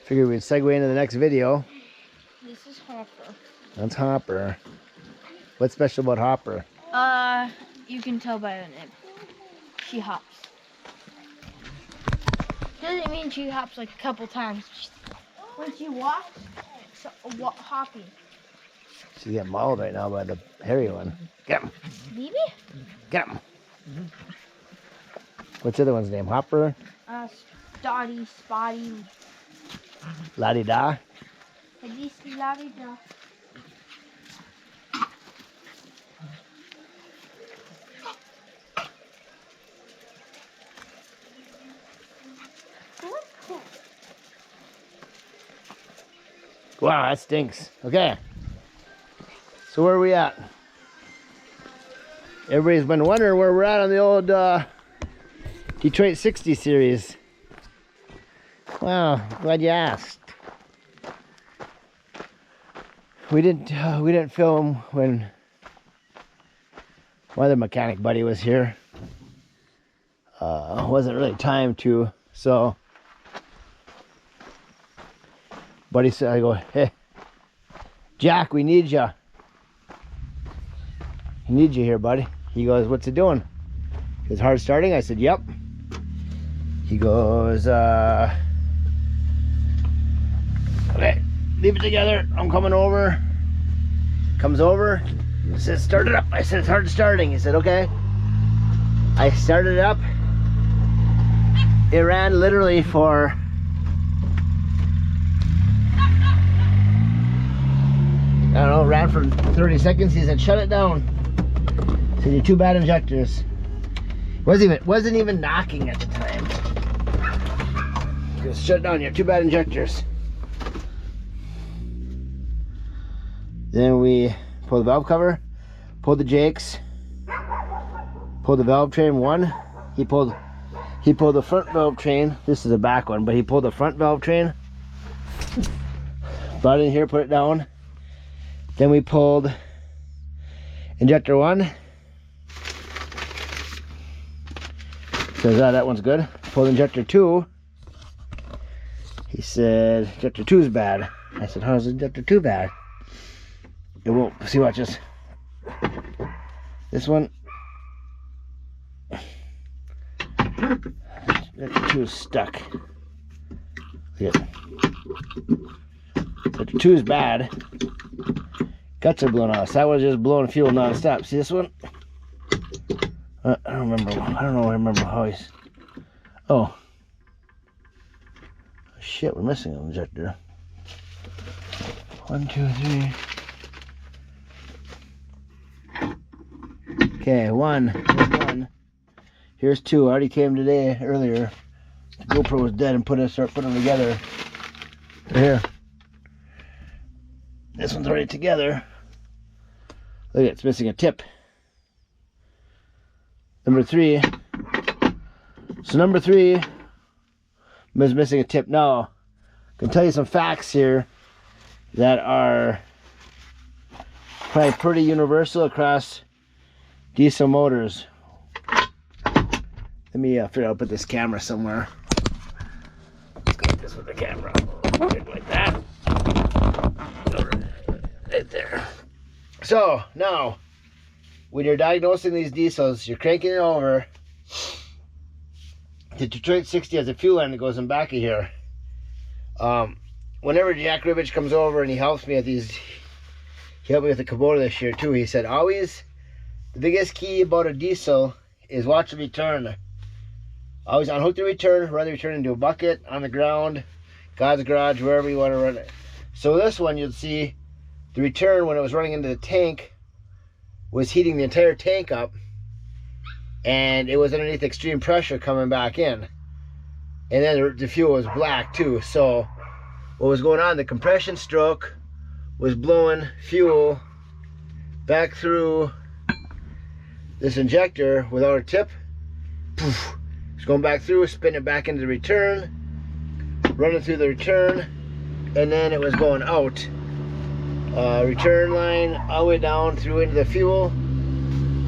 Figured we'd segue into the next video. This is Hopper. That's Hopper. What's special about Hopper? You can tell by the name. She hops. Doesn't mean she hops like a couple times. When she walks, so, hopping. She's getting mauled right now by the hairy one. Get him. Baby? Get him. What's the other one's name? Hopper? Dotty, Spotty. La-di-da? La-di-da. Wow, that stinks. Okay. So where are we at? Everybody's been wondering where we're at on the old Detroit 60 series. Wow, glad you asked. We didn't film when my other mechanic buddy was here. Wasn't really time to, so buddy said, I go, hey, Jack, we need you. He needs you here, buddy. He goes, what's it doing? He goes, hard starting? I said, yep. He goes, okay, leave it together. I'm coming over. Comes over. He says, start it up. I said, it's hard starting. He said, okay. I started it up. It ran literally for I don't know, ran for 30 seconds. He said, shut it down. He said, you're too bad injectors. Wasn't even knocking at the time. He goes, shut it down, you're too bad injectors. Then we pulled the valve cover, pulled the jakes, pulled the valve train one. He pulled the front valve train. This is the back one, but he pulled the front valve train. Brought it in here, put it down. Then we pulled injector one. Says, that one's good. Pulled injector two. He said, injector two is bad. I said, how is injector two bad? It won't. See, watch this. This one. Injector two is stuck. Look at it. Injector two is bad. Guts are blown off. So that was just blowing fuel non-stop. See this one? I don't remember. I don't know. I remember how he's. Oh. Shit, we're missing an injector. 1, 2, 3. Okay, one. Here's one. Here's two. I already came today earlier. The GoPro was dead and start putting them together. They're here. This one's already together. Look at it, it's missing a tip. Number 3. So number 3 is missing a tip. Now, I can tell you some facts here that are probably pretty universal across diesel motors. Let me figure out, put this camera somewhere. Let's go like this with the camera. Like that. Right there. So now, when you're diagnosing these diesels, you're cranking it over. The Detroit 60 has a fuel line that goes in back of here. Whenever Jack Ribbage comes over and he helps me with these, he helped me with the Kubota this year too. He said, always, the biggest key about a diesel is watch the return. Always unhook the return, run the return into a bucket, on the ground, God's garage, wherever you want to run it. So this one, you'll see the return, when it was running into the tank, was heating the entire tank up, and it was underneath extreme pressure coming back in. And then the fuel was black too. So what was going on, the compression stroke was blowing fuel back through this injector without a tip. Poof. It's going back through, spinning it back into the return, running through the return, and then it was going out. Return line all the way down through into the fuel,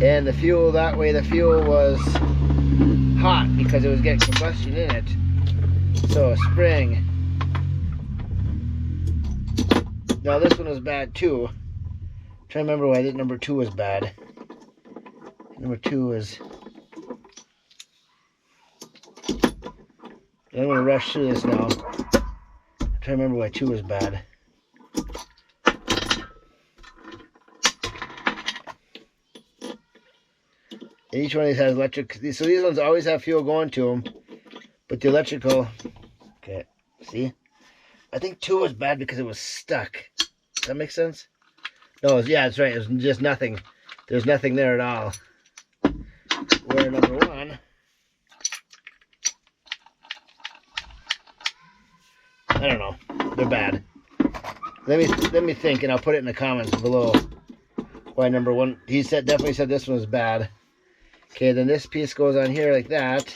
and the fuel, that way the fuel was hot because it was getting combustion in it. So a spring Now this one was bad too. I'm trying to remember why I think number 2 was bad. Number 2 was... I'm going to rush through this now. I'm trying to remember why 2 was bad. And each one of these has electric. So these ones always have fuel going to them. But the electrical... Okay, see? I think 2 was bad because it was stuck. Does that make sense? No, yeah, that's right. It was just nothing. There's nothing there at all. Where number 1... I don't know. They're bad. Let me think, and I'll put it in the comments below why number 1. He definitely said this one was bad. Okay, then this piece goes on here like that.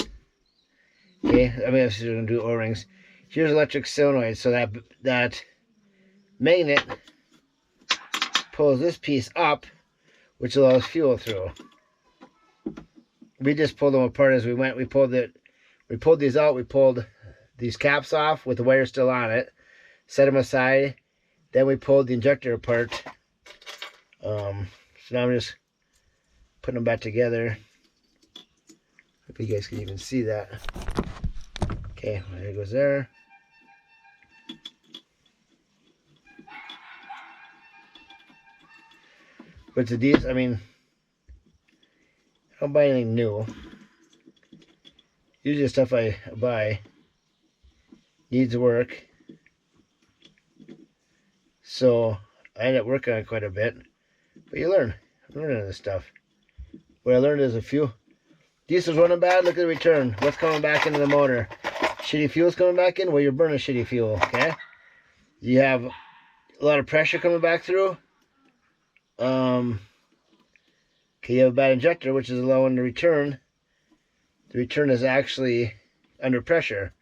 Okay, I mean, I'm going to do O-rings. Here's electric solenoid, so that magnet pulls this piece up, which allows fuel through. We just pulled them apart as we went. We pulled these out. We pulled these caps off with the wire still on it, set them aside. Then we pulled the injector apart. So now I'm just putting them back together. Hope you guys can even see that. Okay, there it goes there. But to these, I mean, I don't buy anything new. Usually the stuff I buy needs work. So I end up working on it quite a bit. But you learn. I'm learning this stuff. What I learned is a few. Diesel's running bad, look at the return. What's coming back into the motor? Shitty fuel's coming back in? Well, you're burning shitty fuel, okay? You have a lot of pressure coming back through. Okay, you have a bad injector, which is allowing the return. The return is actually under pressure.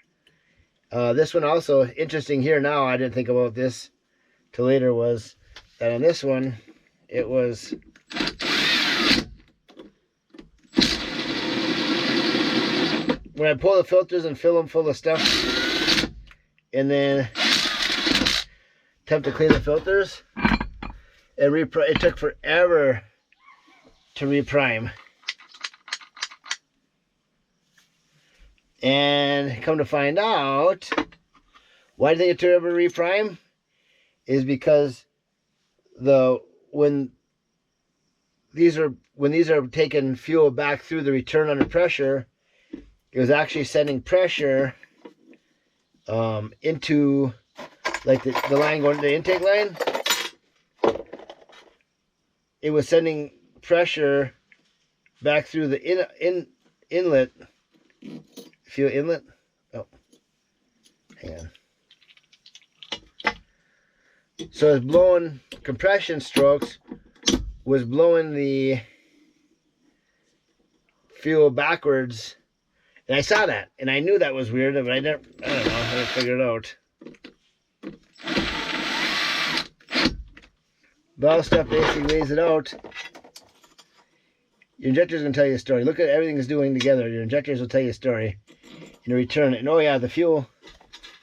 This one also, interesting here now, I didn't think about this till later, was that on this one, it was... When I pull the filters and fill them full of stuff, and then attempt to clean the filters, it took forever to reprime. And come to find out, why do they took forever to reprime? Is because when these are taking fuel back through the return under pressure, it was actually sending pressure into, like the line going to the intake line. It was sending pressure back through the inlet. Fuel inlet. Oh, hang on. So it's blowing compression strokes. Was blowing the fuel backwards. And I saw that, and I knew that was weird, but I don't know, I didn't figure it out. But all stuff basically lays it out. Your injector's going to tell you a story. Look at everything it's doing together. Your injectors will tell you a story. In return, and oh yeah, the fuel